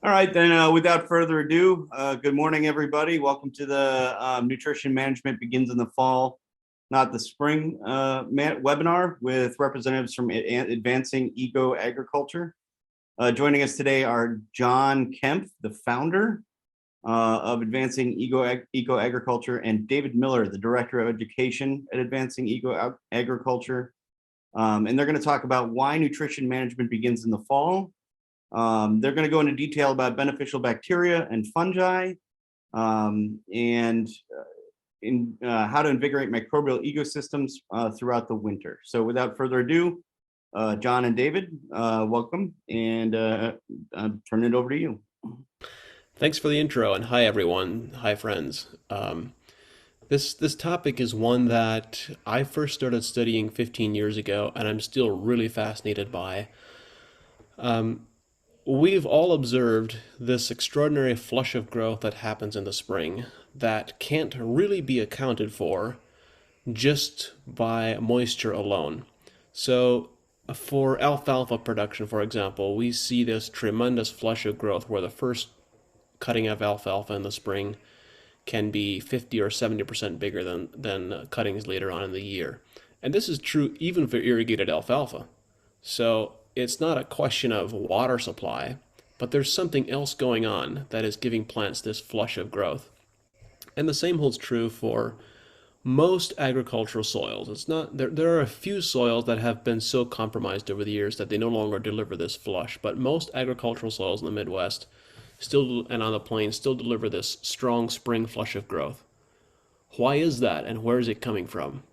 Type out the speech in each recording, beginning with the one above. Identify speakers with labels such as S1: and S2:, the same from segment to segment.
S1: All right, then without further ado, good morning, everybody. Welcome to the Nutrition Management Begins in the Fall, Not the Spring webinar with representatives from Advancing Eco Agriculture. Joining us today are John Kempf, the founder of Advancing Eco Agriculture, and David Miller, the Director of Education at Advancing Eco Agriculture. And they're going to talk about why nutrition management begins in the fall. They're going to go into detail about beneficial bacteria and fungi, and how to invigorate microbial ecosystems throughout the winter. So without further ado, John and David, welcome, and I'll turn it over to you.
S2: Thanks for the intro, and hi everyone. Hi friends. This topic is one that I first started studying 15 years ago, and I'm still really fascinated by. We've all observed this extraordinary flush of growth that happens in the spring that can't really be accounted for just by moisture alone. So for alfalfa production, for example, we see this tremendous flush of growth where the first cutting of alfalfa in the spring can be 50 or 70% bigger than cuttings later on in the year. And this is true even for irrigated alfalfa. So it's not a question of water supply, but there's something else going on that is giving plants this flush of growth. And the same holds true for most agricultural soils. It's not there are a few soils that have been so compromised over the years that they no longer deliver this flush, but most agricultural soils in the Midwest still and on the plains still deliver this strong spring flush of growth. Why is that, and where is it coming from?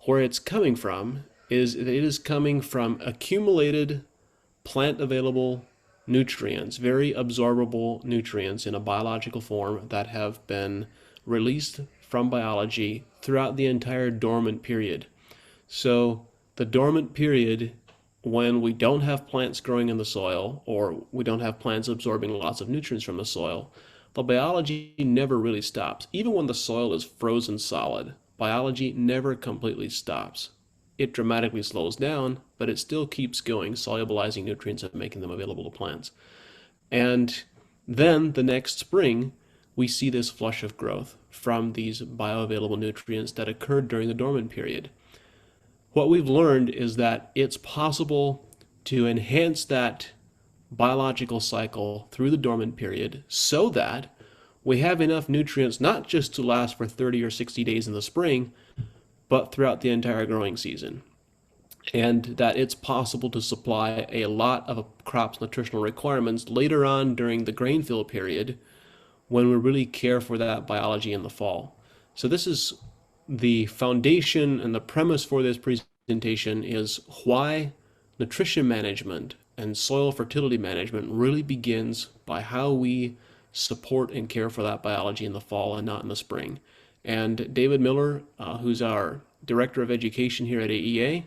S2: Where it's coming from is it is coming from accumulated plant available nutrients, very absorbable nutrients in a biological form that have been released from biology throughout the entire dormant period. So the dormant period, when we don't have plants growing in the soil, or we don't have plants absorbing lots of nutrients from the soil, the biology never really stops. Even when the soil is frozen solid, biology never completely stops. It dramatically slows down, but it still keeps going, solubilizing nutrients and making them available to plants. And then the next spring, we see this flush of growth from these bioavailable nutrients that occurred during the dormant period. What we've learned is that it's possible to enhance that biological cycle through the dormant period so that we have enough nutrients not just to last for 30 or 60 days in the spring, but throughout the entire growing season. And that it's possible to supply a lot of a crop's nutritional requirements later on during the grain fill period when we really care for that biology in the fall. So this is the foundation, and the premise for this presentation is why nutrition management and soil fertility management really begins by how we support and care for that biology in the fall and not in the spring. And David Miller, who's our Director of Education here at AEA,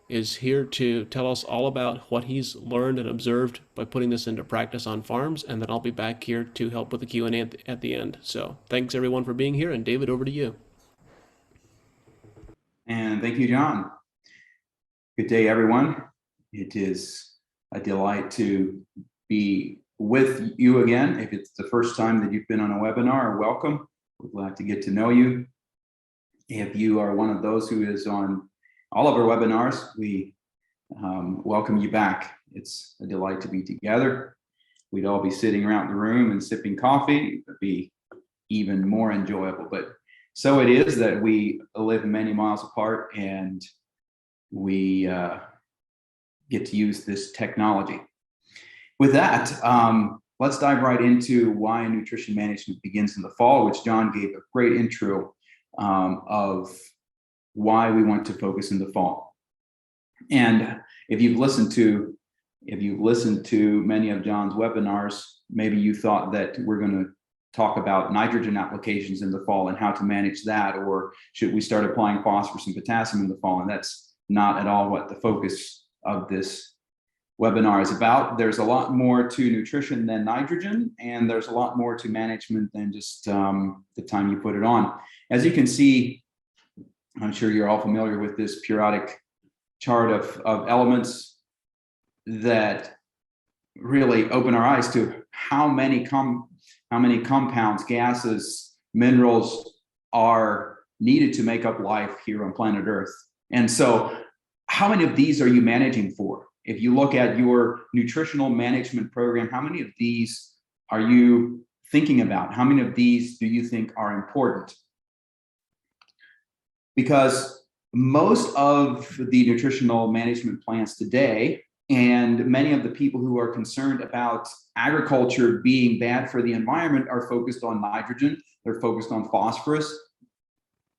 S2: is here to tell us all about what he's learned and observed by putting this into practice on farms, and then I'll be back here to help with the Q&A at the end. So thanks everyone for being here, and David, over to you.
S3: And thank you, John. Good day, everyone. It is a delight to be with you again. If it's the first time that you've been on a webinar, welcome. We're glad to get to know you. If you are one of those who is on all of our webinars, we welcome you back. It's a delight to be together. We'd all be sitting around the room and sipping coffee. It would be even more enjoyable. But so it is that we live many miles apart, and we get to use this technology. With that, let's dive right into why nutrition management begins in the fall, which John gave a great intro of why we want to focus in the fall. And if you've listened to many of John's webinars, maybe you thought that we're going to talk about nitrogen applications in the fall and how to manage that, or should we start applying phosphorus and potassium in the fall? And that's not at all what the focus of this webinar is about. There's a lot more to nutrition than nitrogen, and there's a lot more to management than just the time you put it on. As you can see, I'm sure you're all familiar with this periodic chart of elements that really open our eyes to how many compounds, gases, minerals are needed to make up life here on planet Earth. And so how many of these are you managing for? If you look at your nutritional management program, how many of these are you thinking about? How many of these do you think are important? Because most of the nutritional management plans today, and many of the people who are concerned about agriculture being bad for the environment, are focused on nitrogen, they're focused on phosphorus,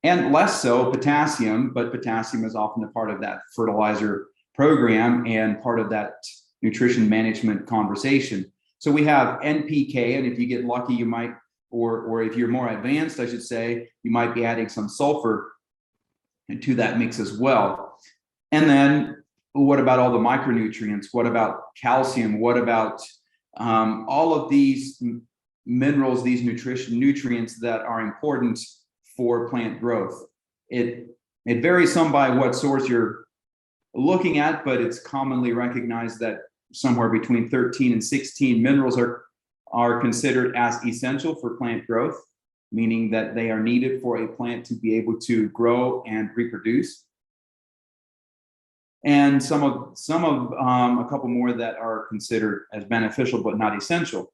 S3: and less so potassium, but potassium is often a part of that fertilizer program and part of that nutrition management conversation. So we have NPK, and if you get lucky, you might, or if you're more advanced, I should say, you might be adding some sulfur into that mix as well. And then what about all the micronutrients? What about calcium? What about all of these minerals, these nutrients that are important for plant growth? It varies some by what source you're looking at, but it's commonly recognized that somewhere between 13 and 16 minerals are considered as essential for plant growth, meaning that they are needed for a plant to be able to grow and reproduce. And some of a couple more that are considered as beneficial but not essential.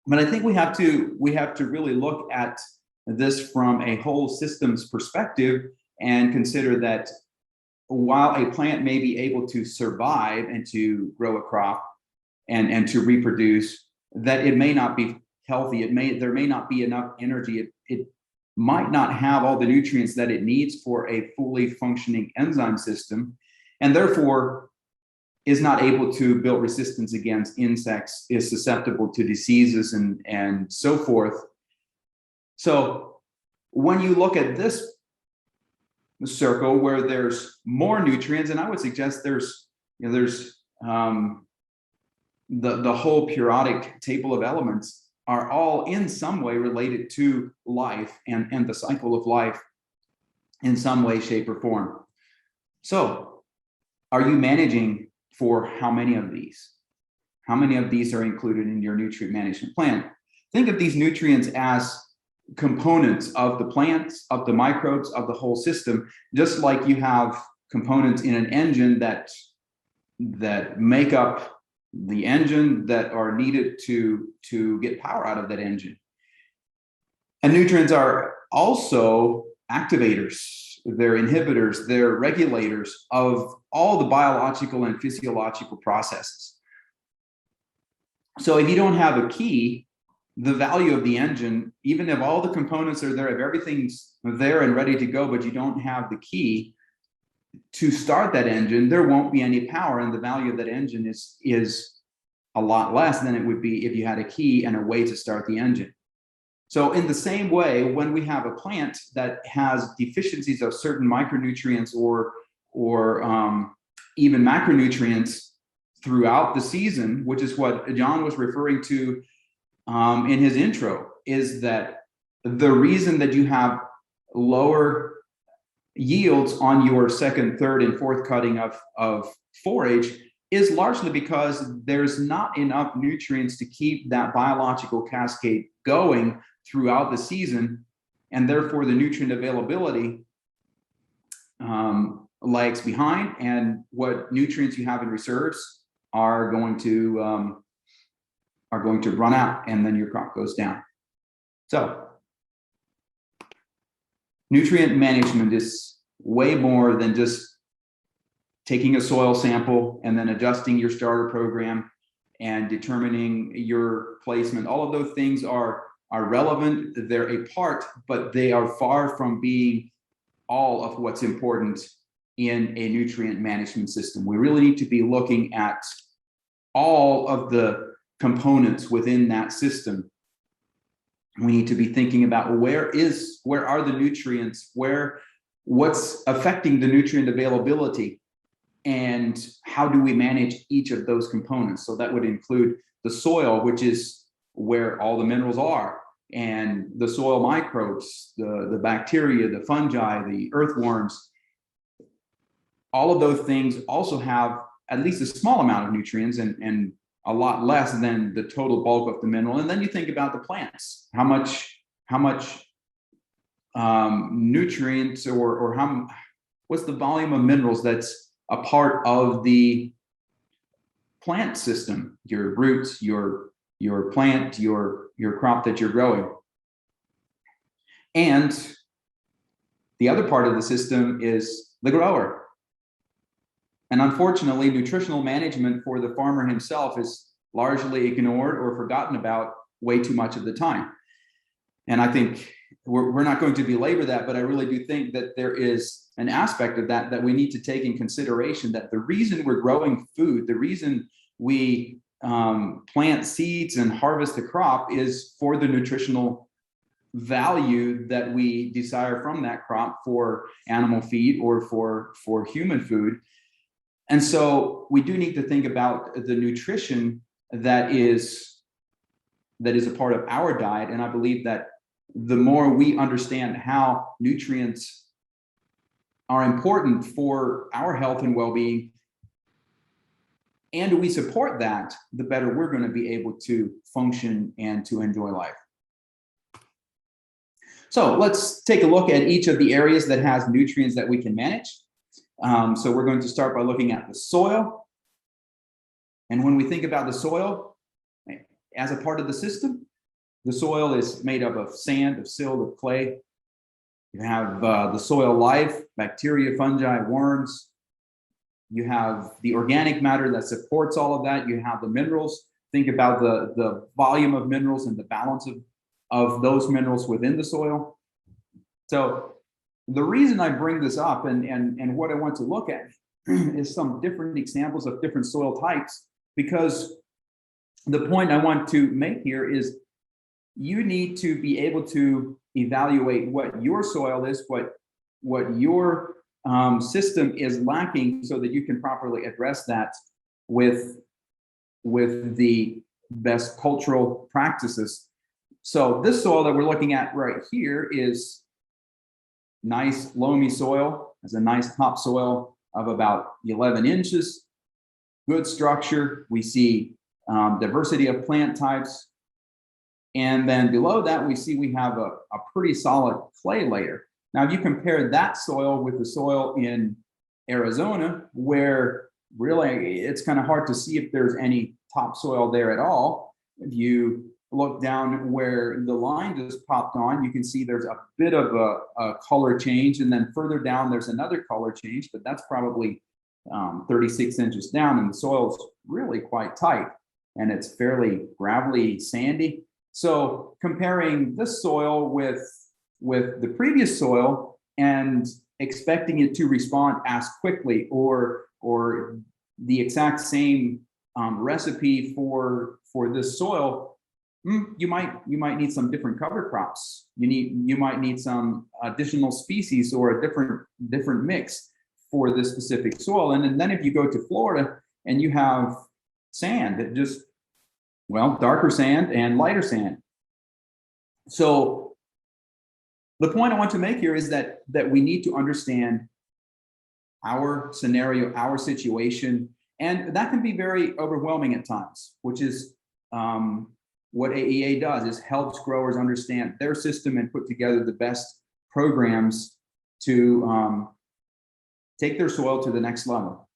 S3: But I think we have to really look at this from a whole systems perspective and consider that while a plant may be able to survive and to grow a crop and to reproduce, that it may not be healthy. There may not be enough energy. It might not have all the nutrients that it needs for a fully functioning enzyme system, and therefore is not able to build resistance against insects, is susceptible to diseases and so forth. So when you look at this circle where there's more nutrients, and I would suggest there's the whole periodic table of elements are all in some way related to life and the cycle of life in some way, shape, or form. So are you managing for how many of these? How many of these are included in your nutrient management plan? Think of these nutrients as components of the plants, of the microbes, of the whole system, just like you have components in an engine that make up the engine that are needed to get power out of that engine. And nutrients are also activators, they're inhibitors, they're regulators of all the biological and physiological processes. So if you don't have a key, the value of the engine, even if all the components are there, if everything's there and ready to go, but you don't have the key to start that engine, there won't be any power, and the value of that engine is a lot less than it would be if you had a key and a way to start the engine. So in the same way, when we have a plant that has deficiencies of certain micronutrients or even macronutrients throughout the season, which is what John was referring to in his intro, is that the reason that you have lower yields on your second, third, and fourth cutting of forage is largely because there's not enough nutrients to keep that biological cascade going throughout the season, and therefore the nutrient availability lags behind, and what nutrients you have in reserves are going to run out, and then your crop goes down. So nutrient management is way more than just taking a soil sample and then adjusting your starter program and determining your placement. All of those things are relevant, they're a part, but they are far from being all of what's important in a nutrient management system. We really need to be looking at all of the components within that system. We need to be thinking about where are the nutrients, what's affecting the nutrient availability, and how do we manage each of those components. So that would include the soil, which is where all the minerals are, and the soil microbes, the bacteria, the fungi, the earthworms. All of those things also have at least a small amount of nutrients, and a lot less than the total bulk of the mineral. And then you think about the plants, how much nutrients or what's the volume of minerals that's a part of the plant system, your roots, your plant, your crop that you're growing. And the other part of the system is the grower. And unfortunately, nutritional management for the farmer himself is largely ignored or forgotten about way too much of the time. And I think we're not going to belabor that, but I really do think that there is an aspect of that we need to take in consideration, that the reason we're growing food, the reason we plant seeds and harvest the crop is for the nutritional value that we desire from that crop for animal feed or for human food. And so we do need to think about the nutrition that is a part of our diet. And I believe that the more we understand how nutrients are important for our health and well-being, and we support that, the better we're going to be able to function and to enjoy life. So let's take a look at each of the areas that has nutrients that we can manage. So we're going to start by looking at the soil. And when we think about the soil as a part of the system, the soil is made up of sand, of silt, of clay. You have the soil life, bacteria, fungi, worms. You have the organic matter that supports all of that. You have the minerals. Think about the volume of minerals and the balance of those minerals within the soil. So the reason I bring this up and what I want to look at is some different examples of different soil types, because the point I want to make here is you need to be able to evaluate what your soil is, what your system is lacking, so that you can properly address that with the best cultural practices. So this soil that we're looking at right here is nice loamy soil, has a nice topsoil of about 11 inches, good structure. We see diversity of plant types. And then below that, we have a pretty solid clay layer. Now, if you compare that soil with the soil in Arizona, where really it's kind of hard to see if there's any topsoil there at all. If you look down where the line just popped on, you can see there's a bit of a color change. And then further down, there's another color change, but that's probably 36 inches down. And the soil's really quite tight and it's fairly gravelly, sandy. So comparing this soil with the previous soil and expecting it to respond as quickly or the exact same recipe for this soil, you might need some different cover crops. You might need some additional species or a different mix for this specific soil. And then if you go to Florida and you have sand that just, well, darker sand and lighter sand. So the point I want to make here is that we need to understand our scenario, our situation, and that can be very overwhelming at times, which is what AEA does, is helps growers understand their system and put together the best programs to take their soil to the next level.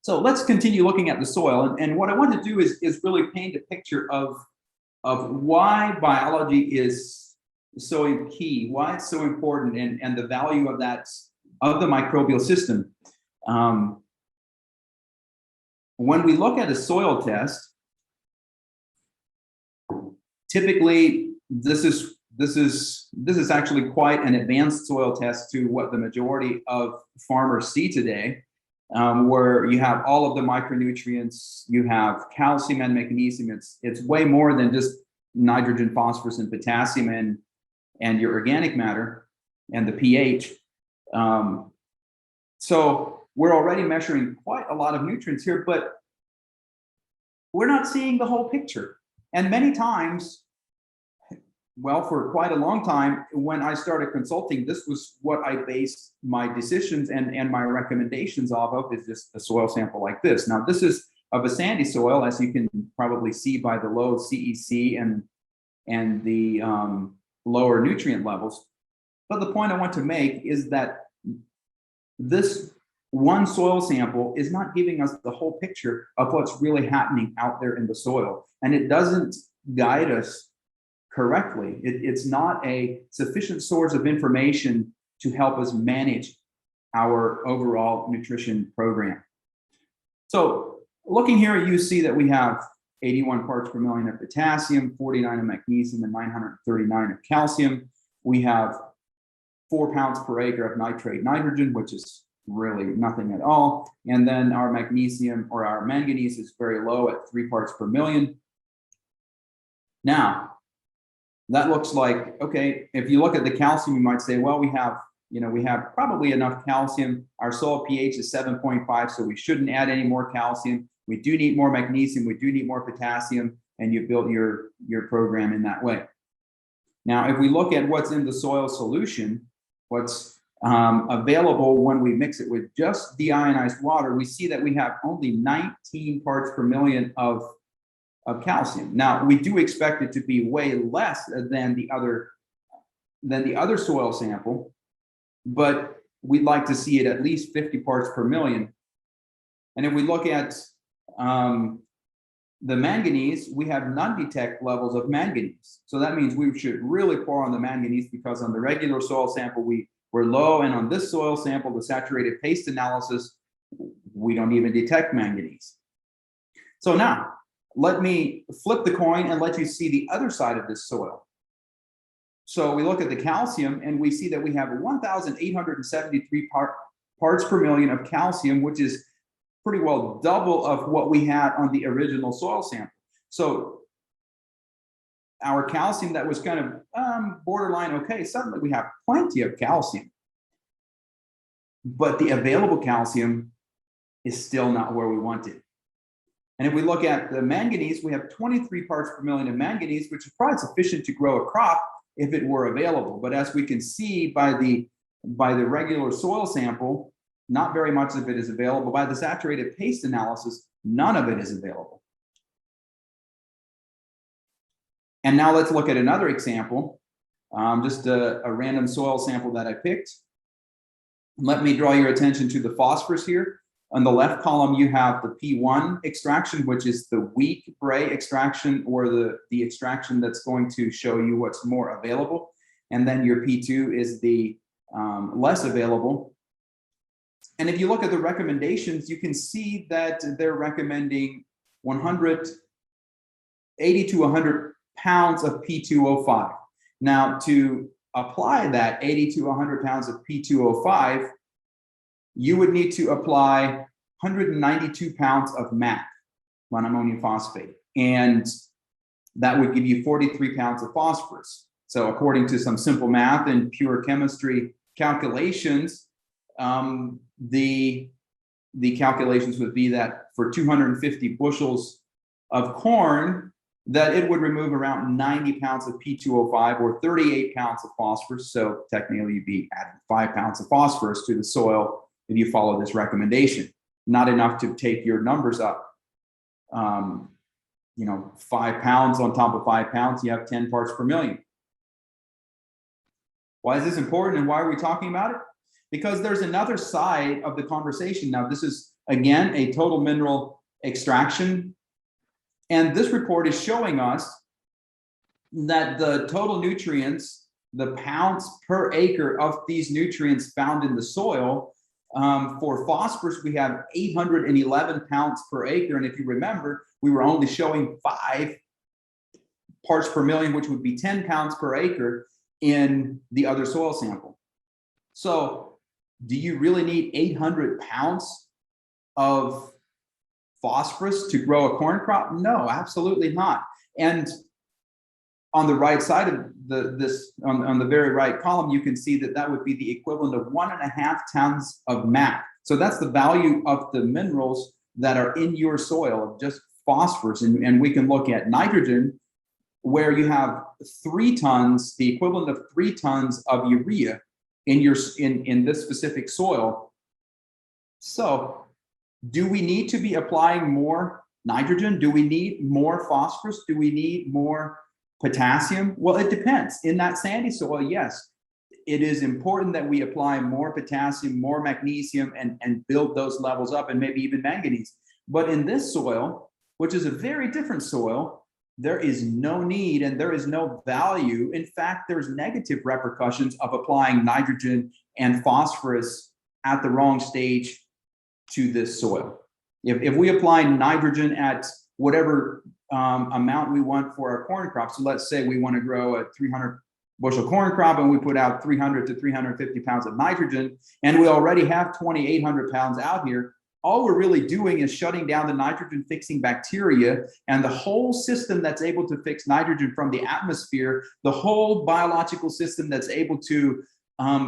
S3: So let's continue looking at the soil. And what I want to do is really paint a picture of why biology is so key, why it's so important, and the value of the microbial system. When we look at a soil test, typically this is actually quite an advanced soil test to what the majority of farmers see today, where you have all of the micronutrients, you have calcium and magnesium. It's way more than just nitrogen, phosphorus, and potassium and your organic matter and the pH. So we're already measuring quite a lot of nutrients here, but we're not seeing the whole picture. And many times, well, for quite a long time, when I started consulting, this was what I based my decisions and my recommendations off of, is just a soil sample like this. Now, this is of a sandy soil, as you can probably see by the low CEC and the lower nutrient levels. But the point I want to make is that this one soil sample is not giving us the whole picture of what's really happening out there in the soil. And it doesn't guide us correctly. It's not a sufficient source of information to help us manage our overall nutrition program. So looking here, you see that we have 81 parts per million of potassium, 49 of magnesium, and 939 of calcium. We have 4 pounds per acre of nitrate nitrogen, which is really nothing at all. And then our magnesium or our manganese is very low at 3 parts per million. Now, that looks like, okay, if you look at the calcium, you might say, well, we have probably enough calcium. Our soil pH is 7.5, so we shouldn't add any more calcium. We do need more magnesium, we do need more potassium, and you build your program in that way. Now, if we look at what's in the soil solution, what's available when we mix it with just deionized water, we see that we have only 19 parts per million of calcium. Now, we do expect it to be way less than the other soil sample, but we'd like to see it at least 50 parts per million. And if we look at the manganese, we have non-detect levels of manganese. So that means we should really pour on the manganese, because on the regular soil sample, we're low. And on this soil sample, the saturated paste analysis, we don't even detect manganese. So now, let me flip the coin and let you see the other side of this soil. So we look at the calcium and we see that we have 1,873 parts per million of calcium, which is pretty well double of what we had on the original soil sample. So our calcium that was kind of borderline okay, suddenly we have plenty of calcium. But the available calcium is still not where we want it. And if we look at the manganese, we have 23 parts per million of manganese, which is probably sufficient to grow a crop if it were available. But as we can see by the regular soil sample, not very much of it is available. By the saturated paste analysis, none of it is available. And now let's look at another example, just a random soil sample that I picked. Let me draw your attention to the phosphorus here. On the left column, you have the P1 extraction, which is the weak Bray extraction, or the extraction that's going to show you what's more available. And then your P2 is the less available. And if you look at the recommendations, you can see that they're recommending 80 to 100 pounds of P2O5. Now, to apply that 80 to 100 pounds of P2O5, you would need to apply 192 pounds of MAP, monoammonium phosphate, and that would give you 43 pounds of phosphorus. So according to some simple math and pure chemistry calculations, the calculations would be that for 250 bushels of corn, that it would remove around 90 pounds of P2O5 or 38 pounds of phosphorus. So technically you'd be adding 5 pounds of phosphorus to the soil if you follow this recommendation. Not enough to take your numbers up. 5 pounds on top of 5 pounds, you have 10 parts per million. Why is this important and why are we talking about it? Because there's another side of the conversation. Now, this is, again, a total mineral extraction. And this report is showing us that the total nutrients, the pounds per acre of these nutrients found in the soil, for phosphorus, we have 811 pounds per acre. And if you remember, we were only showing 5 parts per million, which would be 10 pounds per acre in the other soil sample. So do you really need 800 pounds of phosphorus to grow a corn crop? No, absolutely not. And on the right side of on the very right column, you can see that would be the equivalent of 1.5 tons of MAP. So that's the value of the minerals that are in your soil, just phosphorus. And we can look at nitrogen, where you have 3 tons, the equivalent of 3 tons of urea in this specific soil. So do we need to be applying more nitrogen? Do we need more phosphorus? Do we need more potassium? Well, it depends. In that sandy soil, yes, it is important that we apply more potassium, more magnesium, and build those levels up, and maybe even manganese. But in this soil, which is a very different soil, there is no need and there is no value. In fact, there's negative repercussions of applying nitrogen and phosphorus at the wrong stage to this soil. If we apply nitrogen at whatever amount we want for our corn crop, so let's say we want to grow a 300 bushel corn crop and we put out 300 to 350 pounds of nitrogen, and we already have 2,800 pounds out here, all we're really doing is shutting down the nitrogen fixing bacteria, and the whole system that's able to fix nitrogen from the atmosphere, the whole biological system that's able to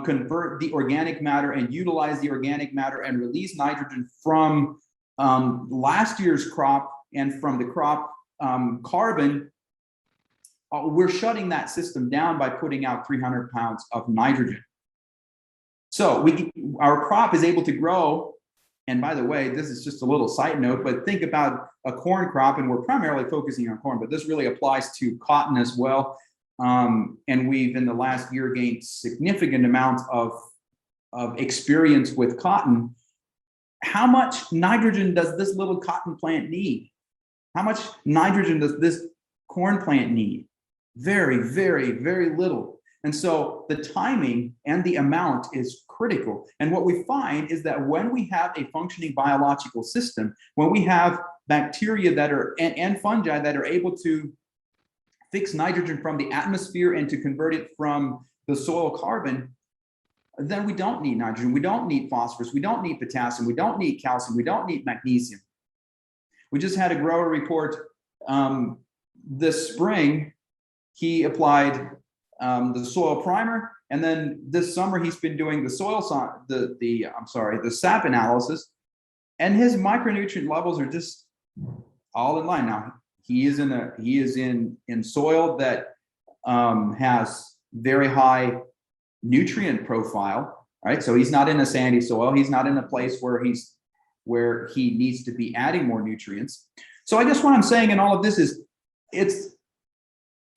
S3: convert the organic matter and utilize the organic matter and release nitrogen from last year's crop and from the crop carbon, we're shutting that system down by putting out 300 pounds of nitrogen. So our crop is able to grow. And by the way, this is just a little side note, but think about a corn crop, and we're primarily focusing on corn, but this really applies to cotton as well. And we've in the last year gained significant amounts of experience with cotton. How much nitrogen does this little cotton plant need? How much nitrogen does this corn plant need? Very, very, very little. And so the timing and the amount is critical. And what we find is that when we have a functioning biological system, when we have bacteria that are and fungi that are able to fix nitrogen from the atmosphere and to convert it from the soil carbon, then we don't need nitrogen, we don't need phosphorus, we don't need potassium, we don't need calcium, we don't need magnesium. We just had a grower report this spring. He applied the soil primer, and then this summer he's been doing the the sap analysis, and his micronutrient levels are just all in line. Now he is in soil that has very high nutrient profile, right? So he's not in a sandy soil. He's not in a place where he needs to be adding more nutrients. So I guess what I'm saying in all of this is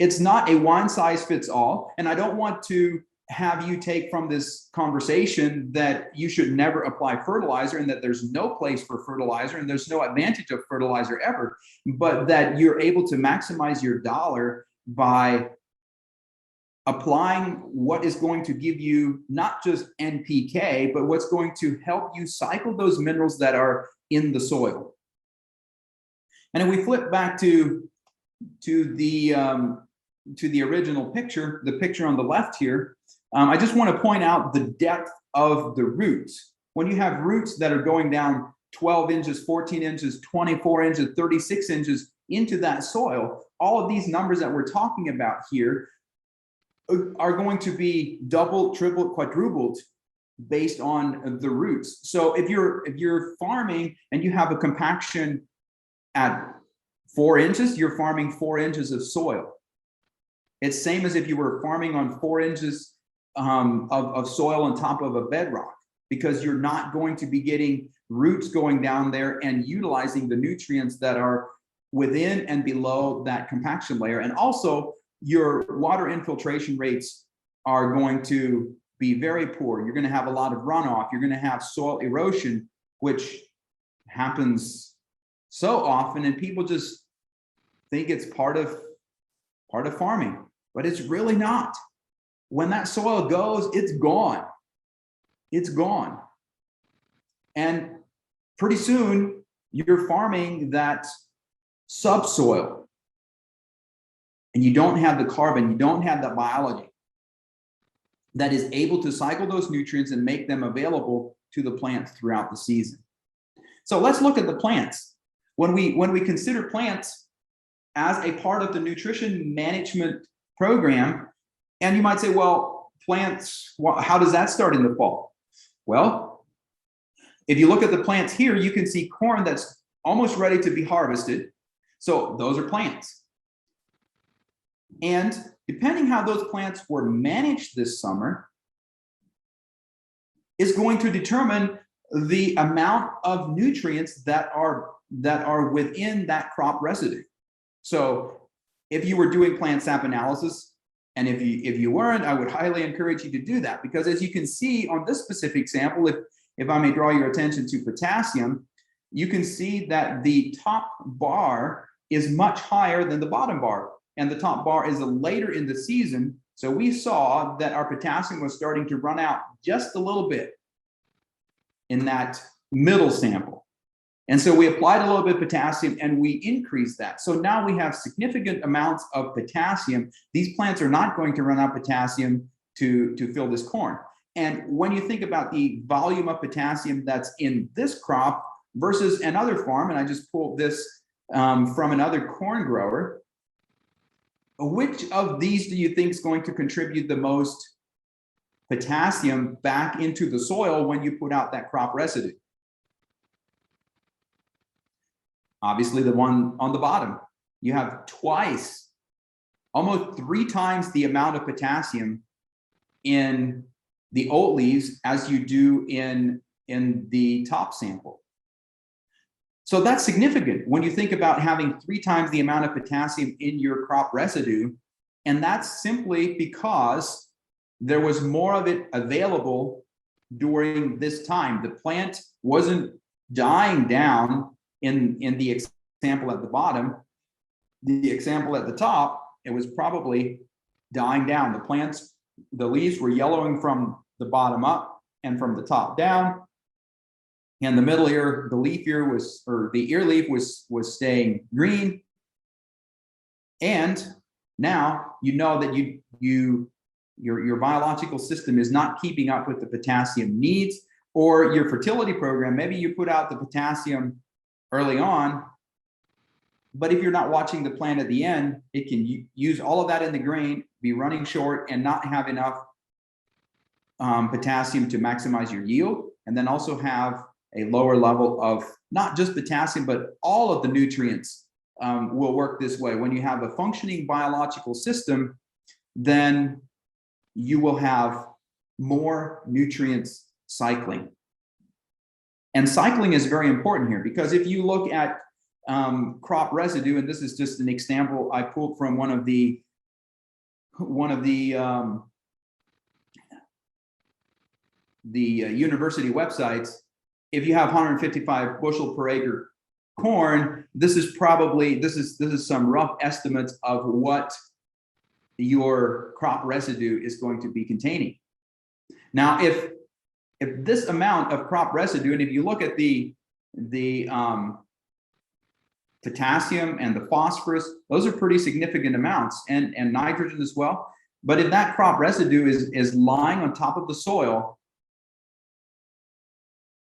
S3: it's not a one size fits all. And I don't want to have you take from this conversation that you should never apply fertilizer and that there's no place for fertilizer and there's no advantage of fertilizer ever, but that you're able to maximize your dollar by applying what is going to give you not just NPK, but what's going to help you cycle those minerals that are in the soil. And if we flip back to the original picture, the picture on the left here, I just want to point out the depth of the roots. When you have roots that are going down 12 inches, 14 inches, 24 inches, 36 inches into that soil, all of these numbers that we're talking about here are going to be double, triple, quadrupled based on the roots. So if you're farming and you have a compaction at 4 inches, you're farming 4 inches of soil. It's same as if you were farming on 4 inches of soil on top of a bedrock, because you're not going to be getting roots going down there and utilizing the nutrients that are within and below that compaction layer. And also your water infiltration rates are going to be very poor. You're going to have a lot of runoff. You're going to have soil erosion, which happens so often, and people just think it's part of farming, but it's really not. When that soil goes, it's gone. It's gone. And pretty soon you're farming that subsoil, and you don't have the carbon, you don't have the biology that is able to cycle those nutrients and make them available to the plants throughout the season. So let's look at the plants. When we consider plants as a part of the nutrition management program, and you might say, well, plants, how does that start in the fall? Well, if you look at the plants here, you can see corn that's almost ready to be harvested. So those are plants. And depending how those plants were managed this summer is going to determine the amount of nutrients that are that are within that crop residue. So if you were doing plant sap analysis, and if you weren't, I would highly encourage you to do that, because as you can see on this specific sample, if I may draw your attention to potassium, you can see that the top bar is much higher than the bottom bar, and the top bar is later in the season. So we saw that our potassium was starting to run out just a little bit in that middle sample. And so we applied a little bit of potassium and we increased that. So now we have significant amounts of potassium. These plants are not going to run out of potassium to fill this corn. And when you think about the volume of potassium that's in this crop versus another farm, and I just pulled this from another corn grower, which of these do you think is going to contribute the most potassium back into the soil when you put out that crop residue? Obviously, the one on the bottom. You have twice, almost 3 times the amount of potassium in the oat leaves as you do in the top sample. So that's significant when you think about having 3 times the amount of potassium in your crop residue. And that's simply because there was more of it available during this time. The plant wasn't dying down in the example at the bottom. The example at the top, it was probably dying down. The leaves were yellowing from the bottom up and from the top down. And the middle ear, the leaf ear was, or the ear leaf was staying green. And now you know that your biological system is not keeping up with the potassium needs, or your fertility program, maybe you put out the potassium early on, but if you're not watching the plant at the end, it can use all of that in the grain, be running short, and not have enough potassium to maximize your yield, and then also have a lower level of not just potassium, but all of the nutrients will work this way. When you have a functioning biological system, then you will have more nutrients cycling. And cycling is very important here, because if you look at crop residue, and this is just an example I pulled from one of the university websites. If you have 155 bushel per acre corn, this is some rough estimates of what your crop residue is going to be containing. Now, if this amount of crop residue, and if you look at the potassium and the phosphorus, those are pretty significant amounts, and nitrogen as well. But if that crop residue is lying on top of the soil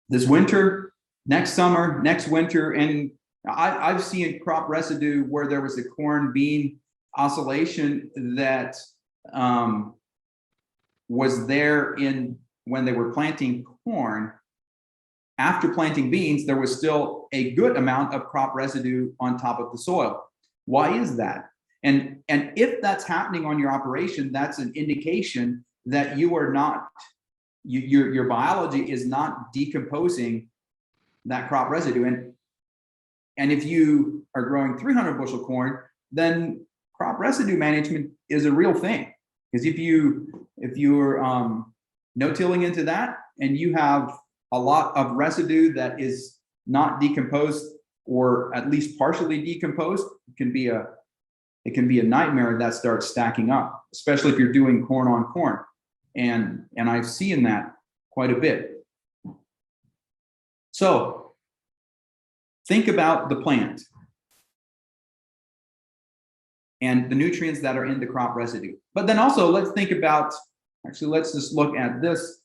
S3: this winter, next summer, next winter, and I've seen crop residue where there was a corn bean oscillation that was there when they were planting corn. After planting beans, there was still a good amount of crop residue on top of the soil. Why is that? And if that's happening on your operation, that's an indication that you are not, your biology is not decomposing that crop residue. And if you are growing 300 bushel corn, then crop residue management is a real thing. Because if you're no-tilling into that, and you have a lot of residue that is not decomposed, or at least partially decomposed, it can be a nightmare that starts stacking up, especially if you're doing corn on corn. And I've seen that quite a bit. So think about the plant and the nutrients that are in the crop residue. But then also let's think about, actually, let's just look at this.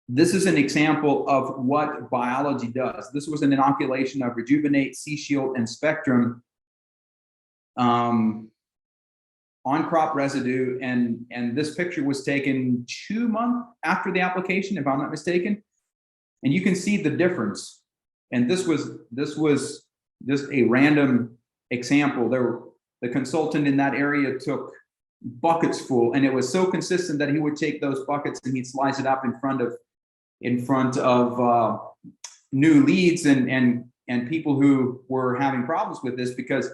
S3: This is an example of what biology does. This was an inoculation of Rejuvenate, Sea Shield, and Spectrum on crop residue. And this picture was taken 2 months after the application, if I'm not mistaken. And you can see the difference. And this was just a random example. The consultant in that area took buckets full, and it was so consistent that he would take those buckets and he'd slice it up in front of in front of new leads and people who were having problems with this, because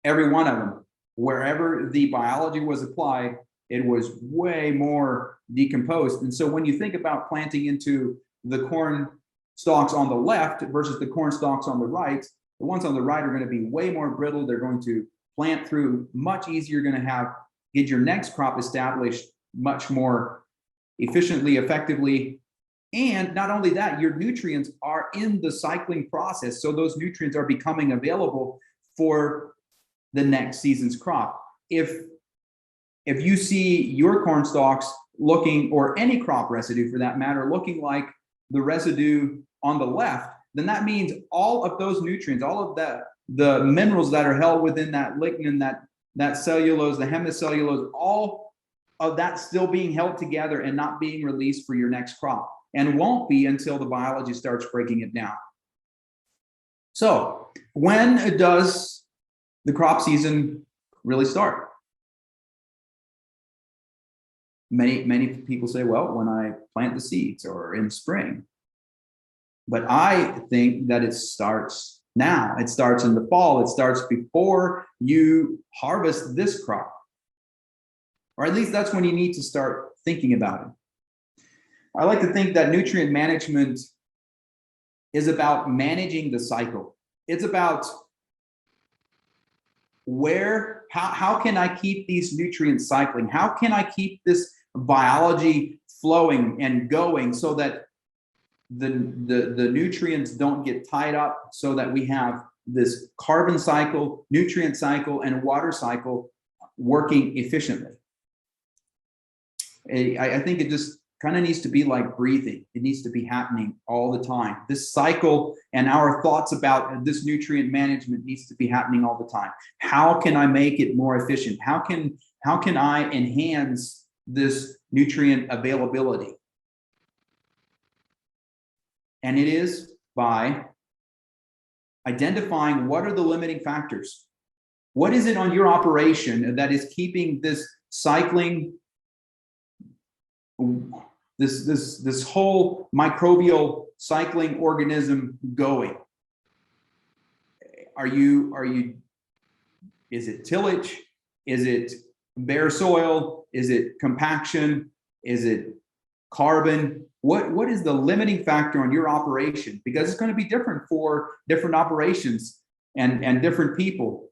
S3: every one of them, wherever the biology was applied, it was way more decomposed. And so when you think about planting into the corn stalks on the left versus the corn stalks on the right, the ones on the right are going to be way more brittle. They're going to plant through much easier. You're going to get your next crop established much more efficiently, effectively. And not only that, your nutrients are in the cycling process. So those nutrients are becoming available for the next season's crop. If you see your corn stalks looking, or any crop residue for that matter, looking like the residue on the left, then that means all of those nutrients, all of the minerals that are held within that lignin, that cellulose, the hemicellulose, all of that still being held together and not being released for your next crop, and won't be until the biology starts breaking it down. So when does the crop season really start? Many people say, well, when I plant the seeds or in spring. But I think that it starts now. It starts in the fall. It starts before you harvest this crop. Or at least that's when you need to start thinking about it. I like to think that nutrient management is about managing the cycle. It's about how can I keep these nutrients cycling? How can I keep this biology flowing and going so that the nutrients don't get tied up, so that we have this carbon cycle, nutrient cycle, and water cycle working efficiently. I think it just kind of needs to be like breathing. It needs to be happening all the time. This cycle and our thoughts about this nutrient management needs to be happening all the time. How can I make it more efficient? How can I enhance this nutrient availability? And it is by identifying what are the limiting factors. What is it on your operation that is keeping this cycling, this whole microbial cycling organism going? Is it tillage? Is it bare soil? Is it compaction? Is it carbon? What is the limiting factor on your operation? Because it's going to be different for different operations and different people.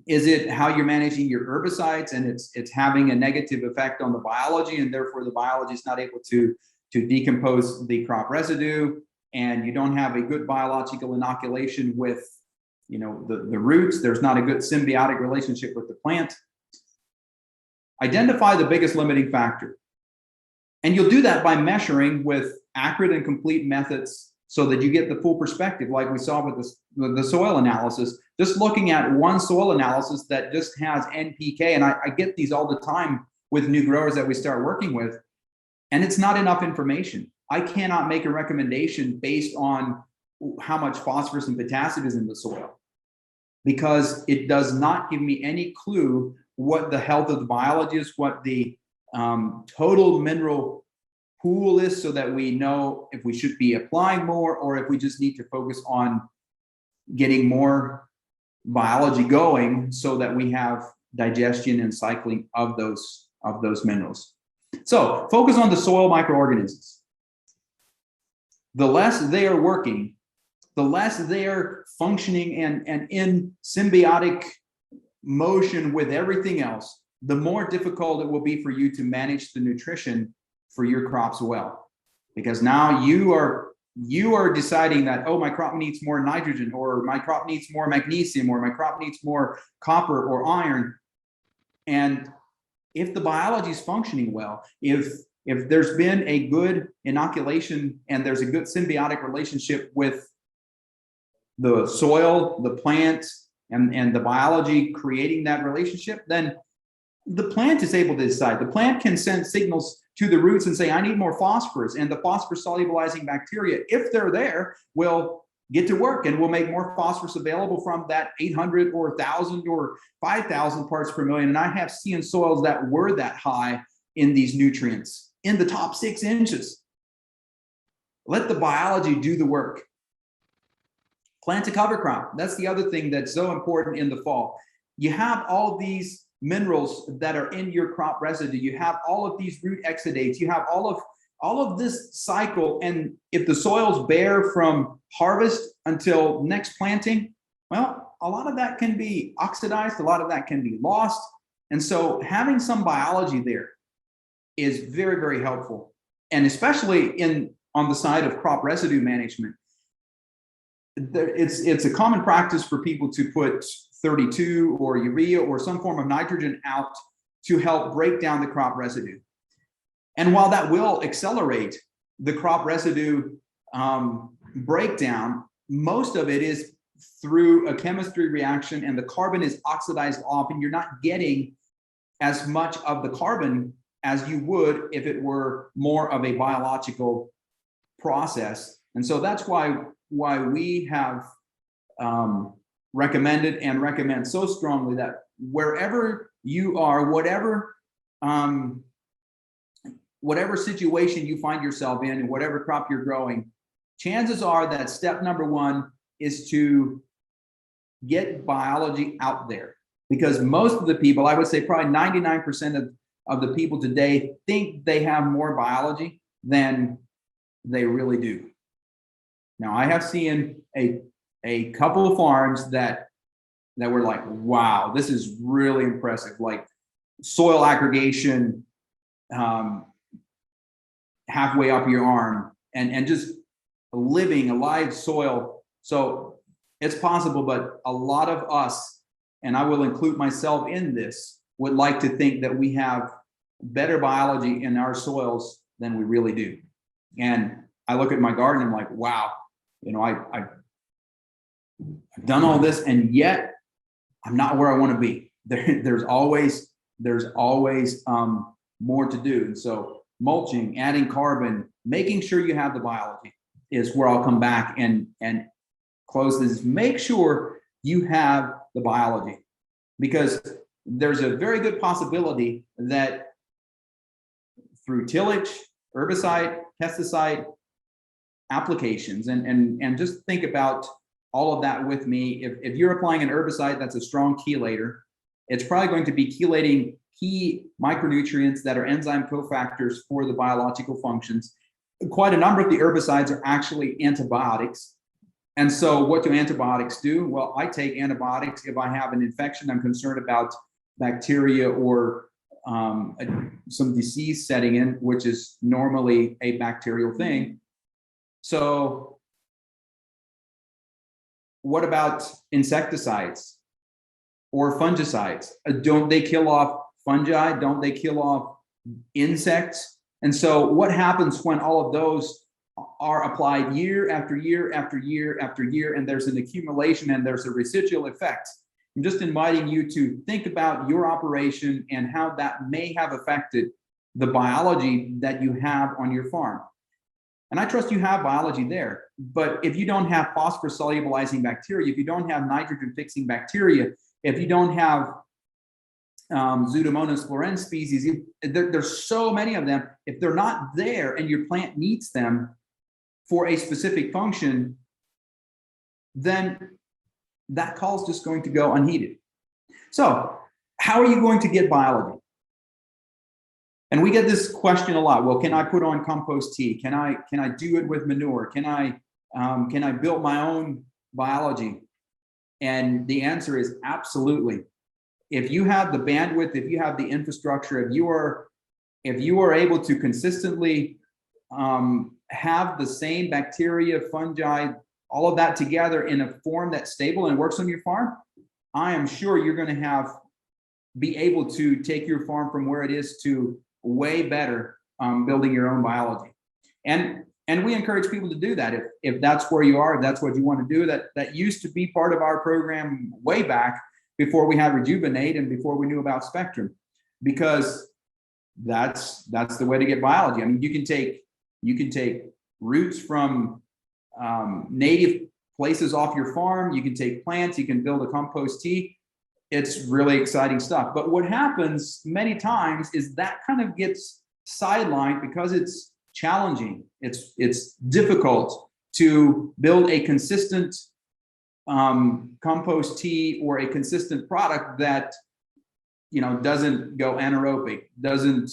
S3: Is it how you're managing your herbicides, and it's having a negative effect on the biology, and therefore the biology is not able to decompose the crop residue, and you don't have a good biological inoculation with the roots. There's not a good symbiotic relationship with the plant. Identify the biggest limiting factor. And you'll do that by measuring with accurate and complete methods so that you get the full perspective, like we saw with the soil analysis. Just looking at one soil analysis that just has NPK, and I get these all the time with new growers that we start working with, and it's not enough information. I cannot make a recommendation based on how much phosphorus and potassium is in the soil, because it does not give me any clue what the health of the biology is, what the total mineral pool is, so that we know if we should be applying more or if we just need to focus on getting more biology going so that we have digestion and cycling of those minerals. So focus on the soil microorganisms. The less they are working, the less they are functioning and in symbiotic motion with everything else, the more difficult it will be for you to manage the nutrition for your crops well. Because now you are deciding that, oh, my crop needs more nitrogen, or my crop needs more magnesium, or my crop needs more copper or iron. And if the biology is functioning well, if there's been a good inoculation and there's a good symbiotic relationship with the soil, the plant, and the biology creating that relationship, then the plant is able to decide. The plant can send signals to the roots and say, I need more phosphorus, and the phosphorus solubilizing bacteria, if they're there, will get to work and will make more phosphorus available from that 800 or 1,000 or 5,000 parts per million. And I have seen soils that were that high in these nutrients in the top 6 inches. let the biology do the work. Plant a cover crop. That's the other thing that's so important in the fall. You have all these minerals that are in your crop residue. You have all of these root exudates. You have all of this cycle. And if the soil's bare from harvest until next planting, well, a lot of that can be oxidized. A lot of that can be lost. And so having some biology there is very, very helpful. And especially on the side of crop residue management, it's a common practice for people to put 32 or urea or some form of nitrogen out to help break down the crop residue. And while that will accelerate the crop residue breakdown, most of it is through a chemistry reaction, and the carbon is oxidized off, and you're not getting as much of the carbon as you would if it were more of a biological process. And so that's why we have recommended and recommend so strongly that wherever you are, whatever situation you find yourself in and whatever crop you're growing, chances are that step number one is to get biology out there. Because most of the people, I would say probably 99% of the people today think they have more biology than they really do. Now, I have seen a couple of farms that were like, wow, this is really impressive. Like soil aggregation halfway up your arm and just living a live soil. So it's possible, but a lot of us, and I will include myself in this, would like to think that we have better biology in our soils than we really do. And I look at my garden, I'm like, wow, I've done all this, and yet I'm not where I want to be. There's always more to do. And so mulching, adding carbon, making sure you have the biology is where I'll come back and close this. Make sure you have the biology, because there's a very good possibility that through tillage, herbicide, pesticide applications, and just think about all of that with me. If you're applying an herbicide that's a strong chelator, it's probably going to be chelating key micronutrients that are enzyme cofactors for the biological functions. Quite a number of the herbicides are actually antibiotics. And so what do antibiotics do? Well, I take antibiotics if I have an infection, I'm concerned about bacteria or some disease setting in, which is normally a bacterial thing. So what about insecticides or fungicides? Don't they kill off fungi? Don't they kill off insects? And so what happens when all of those are applied year after year after year after year, and there's an accumulation and there's a residual effect? I'm just inviting you to think about your operation and how that may have affected the biology that you have on your farm. And I trust you have biology there, but if you don't have phosphorus solubilizing bacteria, if you don't have nitrogen fixing bacteria, if you don't have Pseudomonas fluorescens species, there's so many of them. If they're not there and your plant needs them for a specific function, then that call is just going to go unheeded. So how are you going to get biology? And we get this question a lot. Well, can I put on compost tea? Can I do it with manure? Can I build my own biology? And the answer is absolutely. If you have the bandwidth, if you have the infrastructure, if you are able to consistently have the same bacteria, fungi, all of that together in a form that's stable and works on your farm, I am sure you're going to be able to take your farm from where it is to way better building your own biology. And we encourage people to do that if that's where you are, if that's what you want to do. That used to be part of our program way back before we had Rejuvenate and before we knew about Spectrum, because that's the way to get biology. I mean, you can take roots from native places off your farm. You can take plants. You can build a compost tea. It's really exciting stuff. But what happens many times is that kind of gets sidelined because it's challenging. It's difficult to build a consistent compost tea or a consistent product that doesn't go anaerobic, doesn't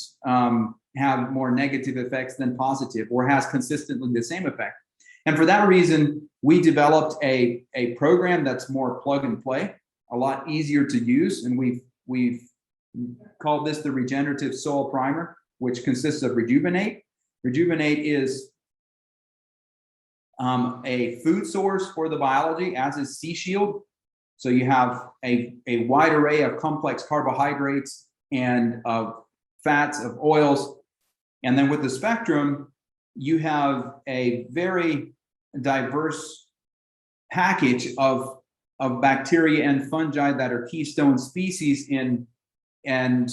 S3: have more negative effects than positive, or has consistently the same effect. And for that reason, we developed a program that's more plug and play, a lot easier to use, and we've called this the regenerative soil primer, which consists of Rejuvenate. Rejuvenate is a food source for the biology, as is Sea Shield. So you have a wide array of complex carbohydrates and of fats, of oils. And then with the Spectrum, you have a very diverse package of bacteria and fungi that are keystone species in, and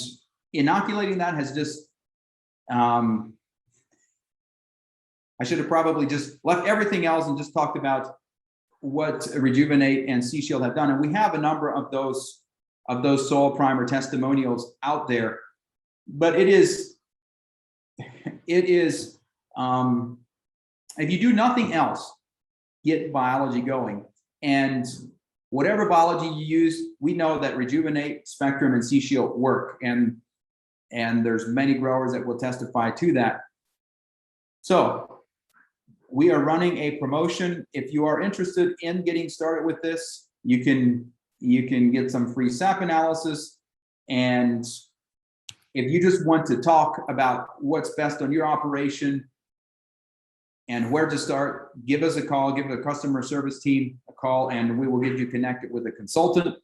S3: inoculating that has just, I should have probably just left everything else and just talked about what Rejuvenate and Sea Shield have done. And we have a number of those soil primer testimonials out there, but it is if you do nothing else, get biology going. And whatever biology you use, we know that Rejuvenate, Spectrum, and Sea Shield work. And there's many growers that will testify to that. So we are running a promotion. If you are interested in getting started with this, you can get some free SAP analysis. And if you just want to talk about what's best on your operation and where to start, give us a call, give the customer service team a call, and we will get you connected with a consultant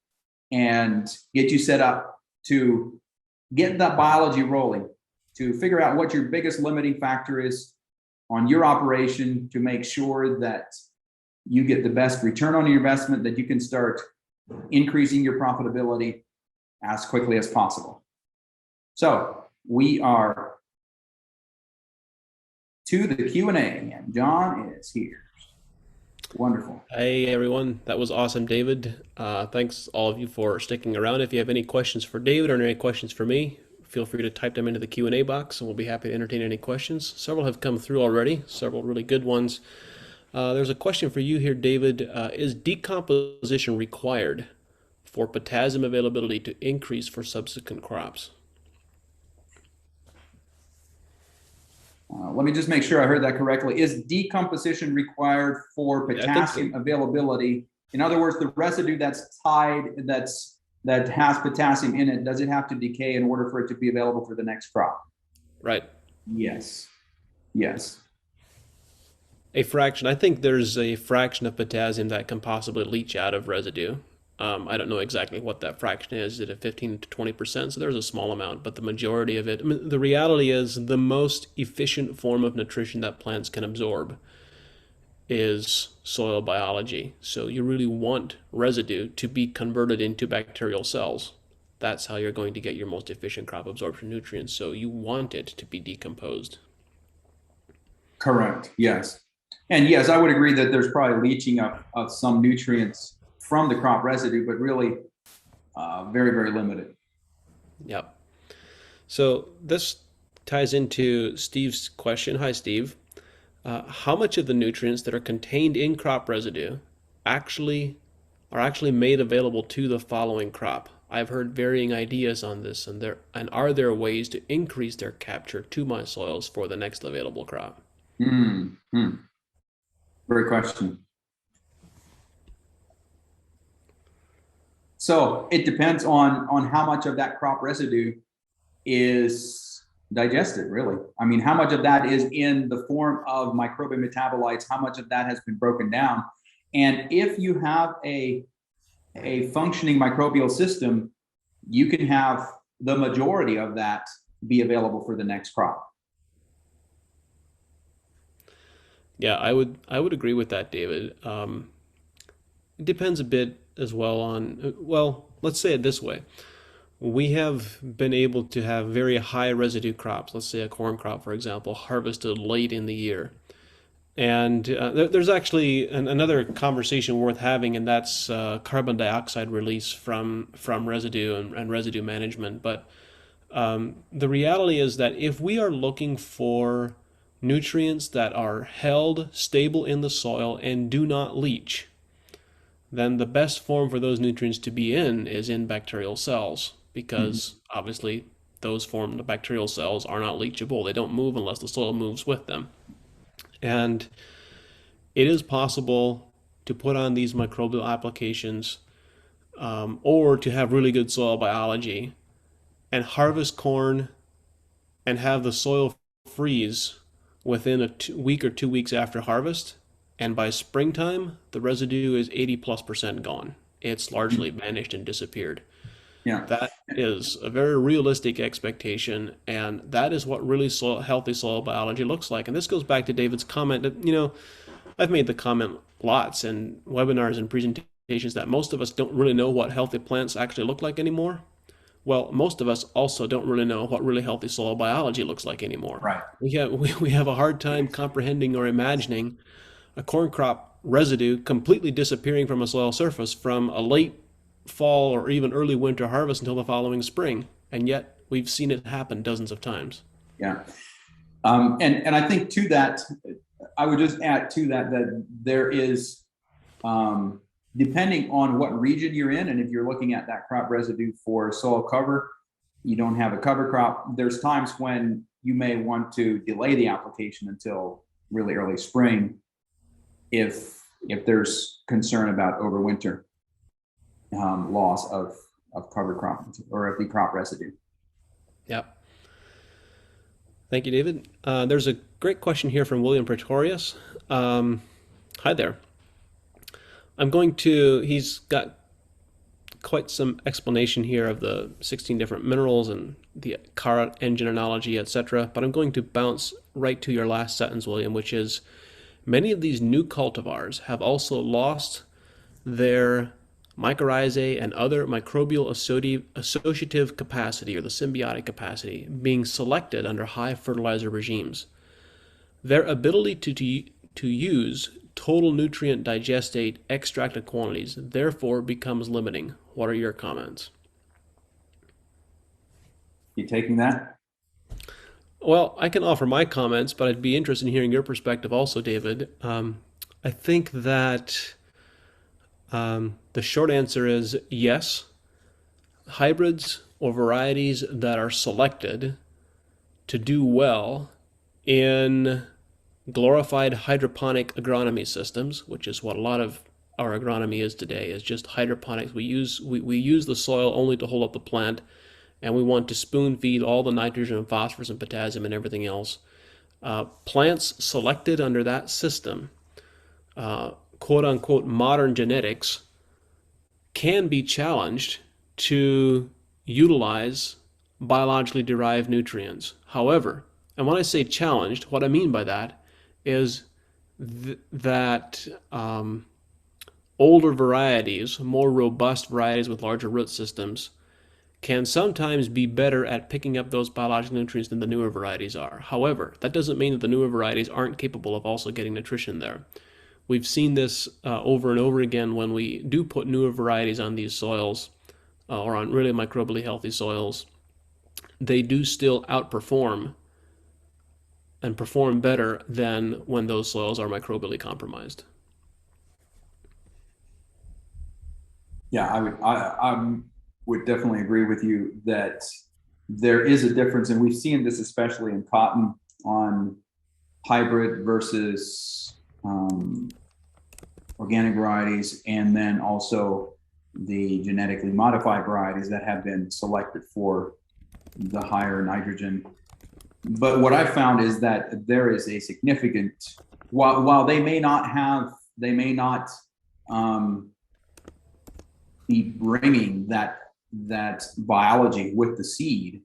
S3: and get you set up to get that biology rolling, to figure out what your biggest limiting factor is on your operation, to make sure that you get the best return on your investment, that you can start increasing your profitability as quickly as possible. So we are to the Q&A, and John is here. Wonderful.
S2: Hey everyone, that was awesome, David. Thanks all of you for sticking around. If you have any questions for David or any questions for me, feel free to type them into the Q&A box and we'll be happy to entertain any questions. Several have come through already, several really good ones. There's a question for you here, David. Is decomposition required for potassium availability to increase for subsequent crops?
S3: Let me just make sure I heard that correctly. Is decomposition required for potassium availability? In other words, the residue that's tied, that has potassium in it, does it have to decay in order for it to be available for the next crop?
S2: Right.
S3: Yes. Yes.
S2: A fraction. I think there's a fraction of potassium that can possibly leach out of residue. I don't know exactly what that fraction is. Is it a 15 to 20%? So there's a small amount, but the majority of it, I mean, the reality is the most efficient form of nutrition that plants can absorb is soil biology. So you really want residue to be converted into bacterial cells. That's how you're going to get your most efficient crop absorption nutrients. So you want it to be decomposed.
S3: Correct. Yes. And yes, I would agree that there's probably leaching of some nutrients from the crop residue, but really very, very limited.
S2: Yep. So this ties into Steve's question. Hi, Steve. How much of the nutrients that are contained in crop residue are actually made available to the following crop? I've heard varying ideas on this, and are there ways to increase their capture to my soils for the next available crop?
S3: Great question. So it depends on how much of that crop residue is digested, really. I mean, how much of that is in the form of microbial metabolites, how much of that has been broken down. And if you have a functioning microbial system, you can have the majority of that be available for the next crop.
S2: Yeah, I would agree with that, David. It depends a bit as well on, well, let's say it this way. We have been able to have very high residue crops, let's say a corn crop, for example, harvested late in the year. And there's actually another conversation worth having, and that's carbon dioxide release from residue and residue management. But the reality is that if we are looking for nutrients that are held stable in the soil and do not leach, then the best form for those nutrients to be in is in bacterial cells, because obviously those formed of bacterial cells are not leachable. They don't move unless the soil moves with them. And it is possible to put on these microbial applications, or to have really good soil biology and harvest corn and have the soil freeze within a week or 2 weeks after harvest. And by springtime, the residue is 80+% gone. It's largely vanished and disappeared.
S3: Yeah.
S2: That is a very realistic expectation, and that is what really healthy soil biology looks like. And this goes back to David's comment that, I've made the comment lots in webinars and presentations that most of us don't really know what healthy plants actually look like anymore. Well, most of us also don't really know what really healthy soil biology looks like anymore.
S3: Right.
S2: We have a hard time comprehending or imagining a corn crop residue completely disappearing from a soil surface from a late fall or even early winter harvest until the following spring. And yet we've seen it happen dozens of times.
S3: Yeah. And I think to that, I would just add to that there is, depending on what region you're in, and if you're looking at that crop residue for soil cover, you don't have a cover crop, there's times when you may want to delay the application until really early spring if there's concern about overwinter loss of cover crop or of the crop residue.
S2: Yep. Thank you, David. There's a great question here from William Pretorius. Hi there. He's got quite some explanation here of the 16 different minerals and the carrot engine analogy, etc. But I'm going to bounce right to your last sentence, William, which is, many of these new cultivars have also lost their mycorrhizae and other microbial associative capacity, or the symbiotic capacity, being selected under high fertilizer regimes. Their ability to use total nutrient digestate extracted quantities therefore becomes limiting. What are your comments?
S3: You taking that?
S2: Well, I can offer my comments, but I'd be interested in hearing your perspective also, David. I think that the short answer is yes. Hybrids or varieties that are selected to do well in glorified hydroponic agronomy systems, which is what a lot of our agronomy is today, is just hydroponics. We use the soil only to hold up the plant, and we want to spoon feed all the nitrogen and phosphorus and potassium and everything else. Plants selected under that system, quote unquote modern genetics, can be challenged to utilize biologically derived nutrients. However, and when I say challenged, what I mean by that is that older varieties, more robust varieties with larger root systems, can sometimes be better at picking up those biological nutrients than the newer varieties are. However, that doesn't mean that the newer varieties aren't capable of also getting nutrition there. We've seen this over and over again when we do put newer varieties on these soils, or on really microbially healthy soils. They do still outperform and perform better than when those soils are microbially compromised.
S3: Yeah, I would definitely agree with you that there is a difference, and we've seen this especially in cotton on hybrid versus organic varieties, and then also the genetically modified varieties that have been selected for the higher nitrogen. But what I found is that there is a significant, while they may not be bringing that biology with the seed.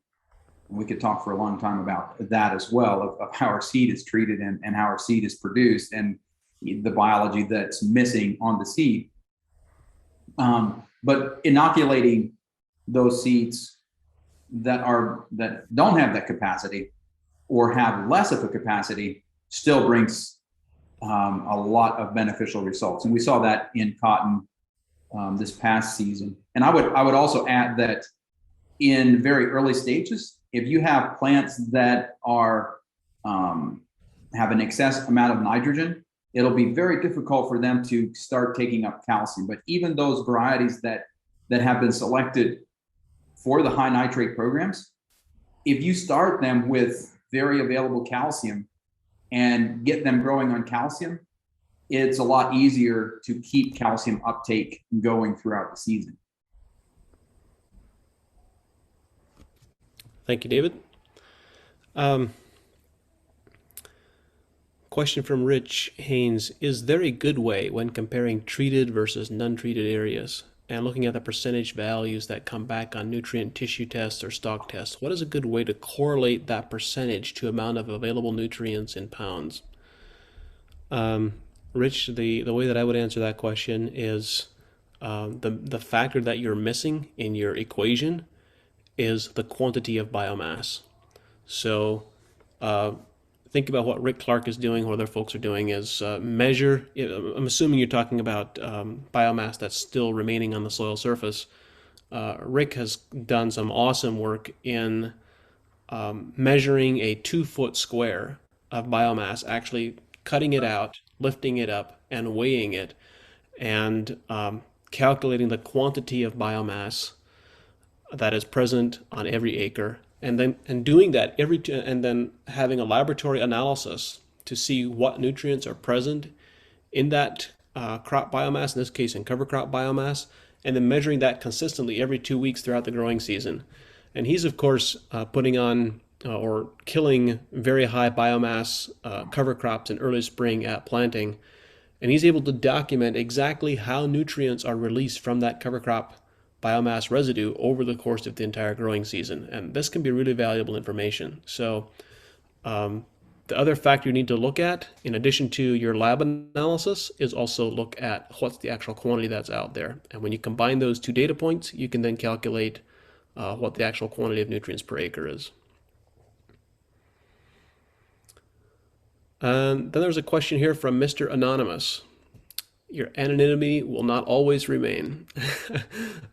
S3: We could talk for a long time about that as well, of how our seed is treated and how our seed is produced and the biology that's missing on the seed. But inoculating those seeds that don't have that capacity or have less of a capacity still brings a lot of beneficial results. And we saw that in cotton this past season. And I would also add that in very early stages, if you have plants that are have an excess amount of nitrogen, it'll be very difficult for them to start taking up calcium. But even those varieties that have been selected for the high nitrate programs, if you start them with very available calcium and get them growing on calcium, it's a lot easier to keep calcium uptake going throughout the season.
S2: Thank you, David. Question from Rich Haynes. Is there a good way when comparing treated versus non-treated areas and looking at the percentage values that come back on nutrient tissue tests or stock tests? What is a good way to correlate that percentage to amount of available nutrients in pounds? Rich, the way that I would answer that question is the factor that you're missing in your equation is the quantity of biomass. So think about what Rick Clark is doing, what other folks are doing is measure, I'm assuming you're talking about biomass that's still remaining on the soil surface. Rick has done some awesome work in measuring a 2-foot square of biomass, actually cutting it out, lifting it up, and weighing it, and calculating the quantity of biomass that is present on every acre, and doing that and then having a laboratory analysis to see what nutrients are present in that crop biomass, in this case in cover crop biomass, and then measuring that consistently every 2 weeks throughout the growing season. And he's of course putting on or killing very high biomass cover crops in early spring at planting, and he's able to document exactly how nutrients are released from that cover crop biomass residue over the course of the entire growing season. And this can be really valuable information. So the other factor you need to look at, in addition to your lab analysis, is also look at what's the actual quantity that's out there. And when you combine those two data points, you can then calculate what the actual quantity of nutrients per acre is. And then there's a question here from Mr. Anonymous. Your anonymity will not always remain.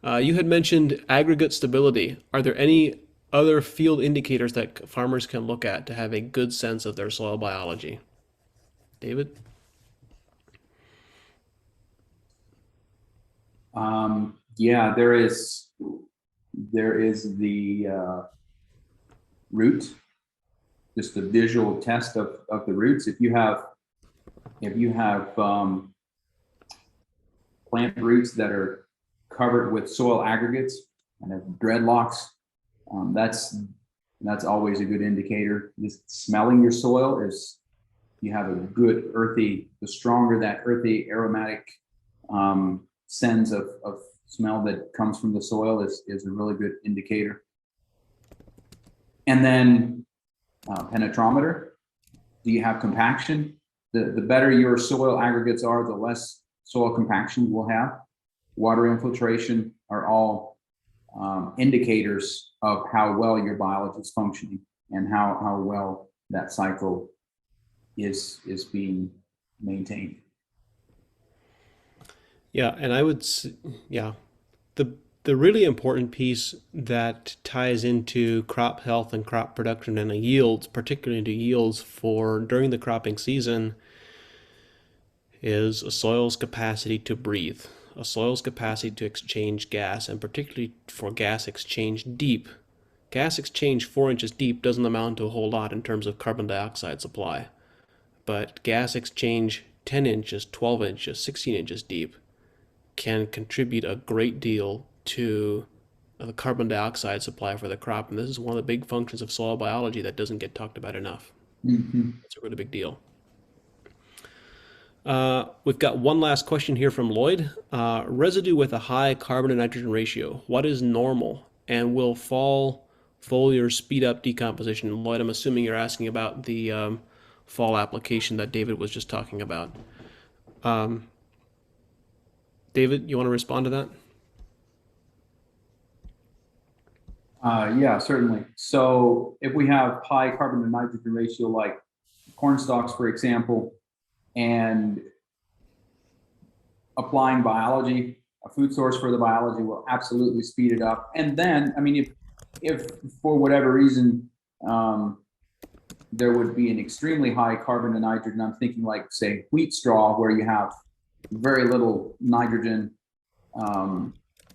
S2: You had mentioned aggregate stability. Are there any other field indicators that farmers can look at to have a good sense of their soil biology? David?
S3: Yeah, there is the root, just a visual test of the roots. If you have plant roots that are covered with soil aggregates and have dreadlocks, that's always a good indicator. Just smelling your soil is, you have a good earthy, the stronger that earthy aromatic sense of smell that comes from the soil is a really good indicator. And then penetrometer. Do you have compaction? The better your soil aggregates are, the less soil compaction you will have. Water infiltration are all indicators of how well your biology is functioning and how well that cycle is being maintained.
S2: Yeah, and I would, the really important piece that ties into crop health and crop production and the yields, particularly into yields for during the cropping season, is a soil's capacity to breathe, a soil's capacity to exchange gas, and particularly for gas exchange deep. Gas exchange 4 inches deep doesn't amount to a whole lot in terms of carbon dioxide supply, but gas exchange 10 inches, 12 inches, 16 inches deep can contribute a great deal to the carbon dioxide supply for the crop. And this is one of the big functions of soil biology that doesn't get talked about enough. Mm-hmm. It's a really big deal. We've got one last question here from Lloyd. Residue with a high carbon to nitrogen ratio, what is normal? And will fall foliar speed up decomposition? Lloyd, I'm assuming you're asking about the fall application that David was just talking about. David, you want to respond to that?
S3: Yeah, certainly. So if we have high carbon to nitrogen ratio, like corn stalks, for example, and applying biology, a food source for the biology will absolutely speed it up. And then, I mean, if for whatever reason, there would be an extremely high carbon to nitrogen. I'm thinking like, say, wheat straw, where you have very little nitrogen,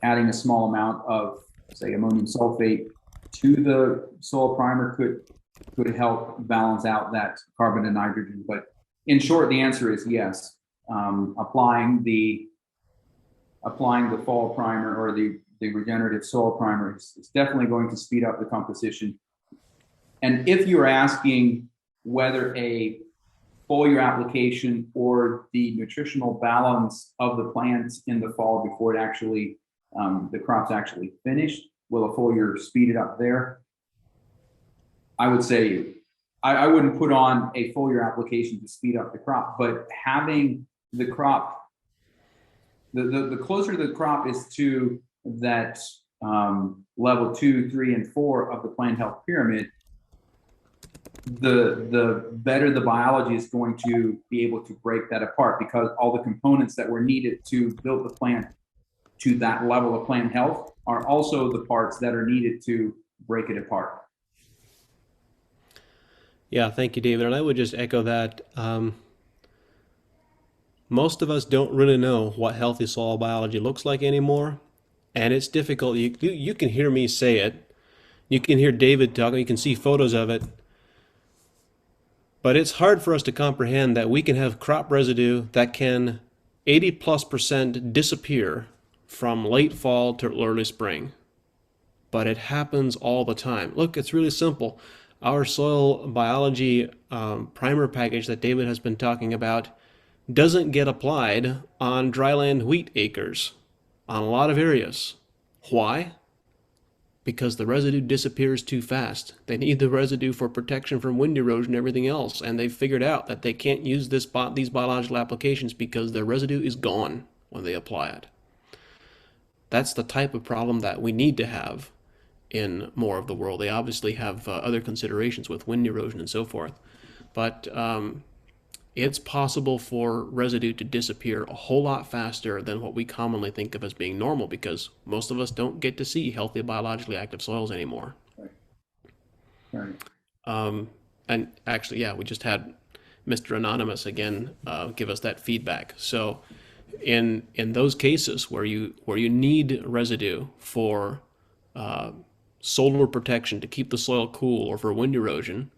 S3: adding a small amount of, say, ammonium sulfate to the soil primer could help balance out that carbon to nitrogen. But in short, the answer is yes. Applying the fall primer or the regenerative soil primer is definitely going to speed up the composition. And if you're asking whether a foliar application or the nutritional balance of the plants in the fall before it actually, the crop's actually finished, will a foliar speed it up there? I would say I wouldn't put on a foliar application to speed up the crop, but having the crop, the closer the crop is to that level 2, 3, and 4 of the plant health pyramid, the better the biology is going to be able to break that apart, because all the components that were needed to build the plant to that level of plant health are also the parts that are needed to break it apart.
S2: Yeah, thank you, David. And I would just echo that. Most of us don't really know what healthy soil biology looks like anymore, and it's difficult. You can hear me say it. You can hear David talking. You can see photos of it. But it's hard for us to comprehend that we can have crop residue that can 80+% disappear from late fall to early spring. But it happens all the time. Look, it's really simple. Our soil biology primer package that David has been talking about doesn't get applied on dryland wheat acres on a lot of areas. Why? Because the residue disappears too fast. They need the residue for protection from wind erosion and everything else, and they've figured out that they can't use these biological applications because the residue is gone when they apply it. That's the type of problem that we need to have in more of the world. They obviously have other considerations with wind erosion and so forth, but it's possible for residue to disappear a whole lot faster than what we commonly think of as being normal, because most of us don't get to see healthy biologically active soils anymore.
S3: Right.
S2: And actually, yeah, we just had Mr. Anonymous again give us that feedback. So in those cases where you need residue for solar protection to keep the soil cool or for wind erosion,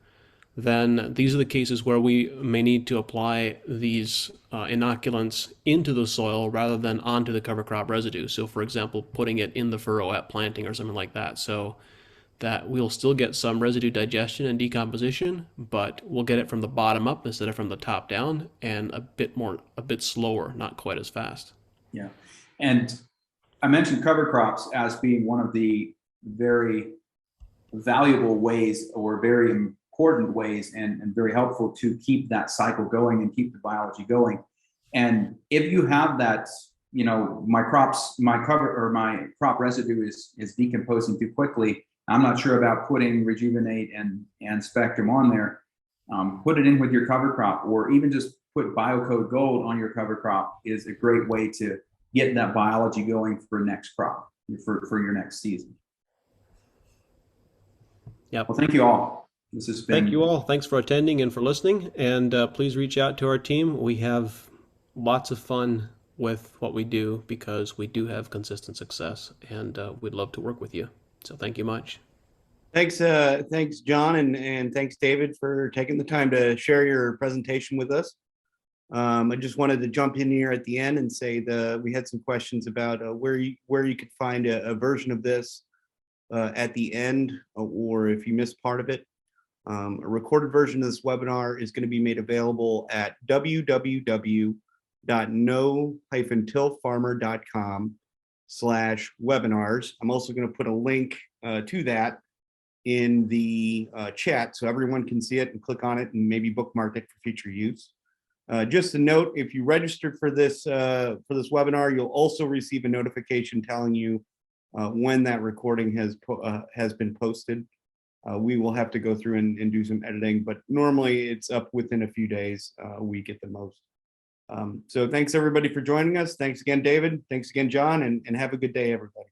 S2: then these are the cases where we may need to apply these inoculants into the soil rather than onto the cover crop residue. So for example, putting it in the furrow at planting or something like that, so that we'll still get some residue digestion and decomposition, but we'll get it from the bottom up instead of from the top down, and a bit slower, not quite as fast.
S3: Yeah. And I mentioned cover crops as being one of the very valuable ways, or very important ways, and very helpful to keep that cycle going and keep the biology going. And if you have that, you know, my crop residue is decomposing too quickly, I'm not sure about putting Rejuvenate and Spectrum on there. Put it in with your cover crop, or even just put BioCode Gold on your cover crop is a great way to get that biology going for next crop, for your next season.
S2: Yep.
S3: Well, thank you all. This has been.
S2: Thank you all. Thanks for attending and for listening. And please reach out to our team. We have lots of fun with what we do because we do have consistent success, and we'd love to work with you. So thank you much.
S1: Thanks, John, and thanks, David, for taking the time to share your presentation with us. I just wanted to jump in here at the end and say we had some questions about where you could find a version of this at the end, or if you missed part of it. A recorded version of this webinar is going to be made available at www.no-tillfarmer.com/webinars. I'm also going to put a link to that in the chat so everyone can see it and click on it and maybe bookmark it for future use. Just a note, if you registered for this webinar, you'll also receive a notification telling you when that recording has been posted. We will have to go through and do some editing, but normally it's up within a few days, a week at the most. So thanks everybody for joining us. Thanks again, David. Thanks again, John, and have a good day, everybody.